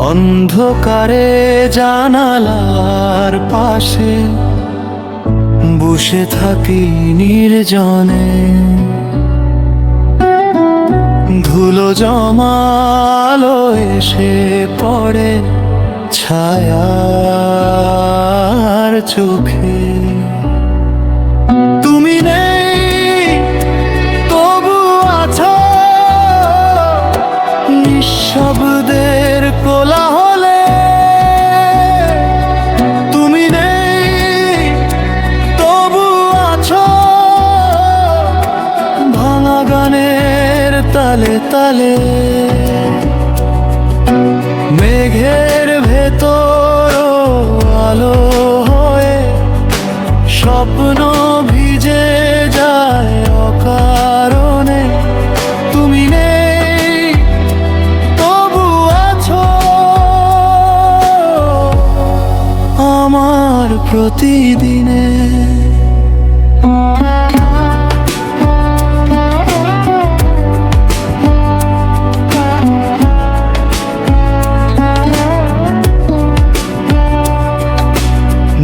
অন্ধকারে জানালার পাশে বসে থাকি নির্জনে, ধুলো জমালো এসে পড়ে ছায়ার চোখে। তুমি নেই তবু আছো নিঃশব্দের কোলাহলে। তুমি নেই তবু আছো ভাঙা গানের তালে তালে। মেঘের ভেতর আলো হয়ে স্বপ্ন ভিজে যায় অকারণে। তুমি নেই তবু আছো আমার প্রতিদিনে।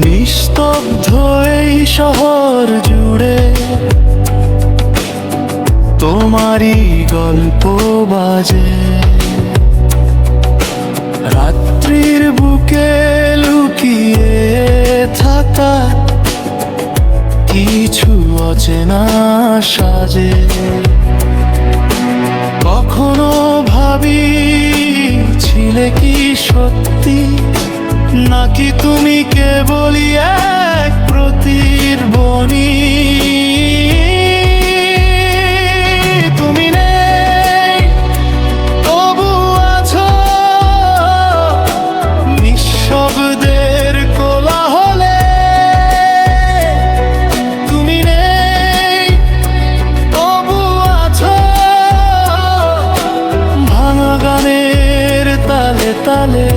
নিস্তব্ধ এই শহর জুড়ে তোমারই গল্প বাজে। রাত্রির বুকে লুকিয়ে থাকা কিছু অচেনা সাজে। কখনো ভাবি ছিলে কি সত্যি, নাকি তুমি কেবলই এক প্রতিধ্বনি। তুমি নেই তবু আছো নিঃশব্দের কোলাহলে। তুমি নেই তবু আছো ভাঙা গানের তালে তালে।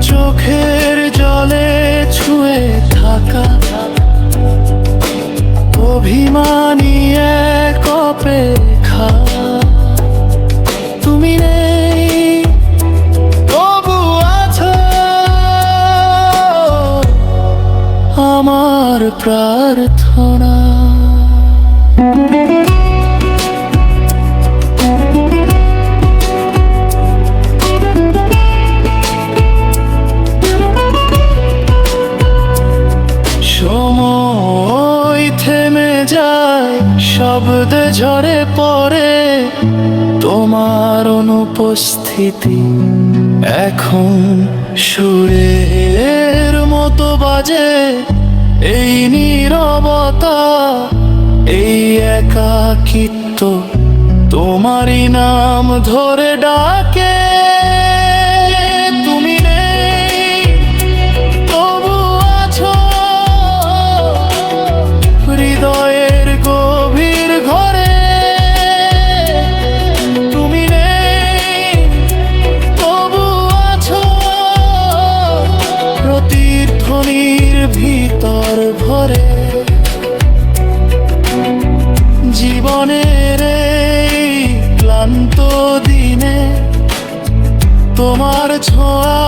চোখের জলে ছুঁয়ে থাকা অভিমানী এক অপেক্ষা। তুমি নেই তবু আছো আমার প্রার্থনা। সময় থেমে যায়, শব্দে ঝরে পড়ে তোমার অনুপস্থিতি। এখন সুরের মতো বাজে এই নীরবতা, এই একাকিত্ব তোমারই নাম ধরে ডাকে। তুমি নেই তবু আছো হৃদয়ের গভীর ঘরে। তুমি নেই তবু আছো প্রতিধ্বনির ভিতর ভরে। জীবনের এই ক্লান্ত দিনে তোমার ছোঁয়া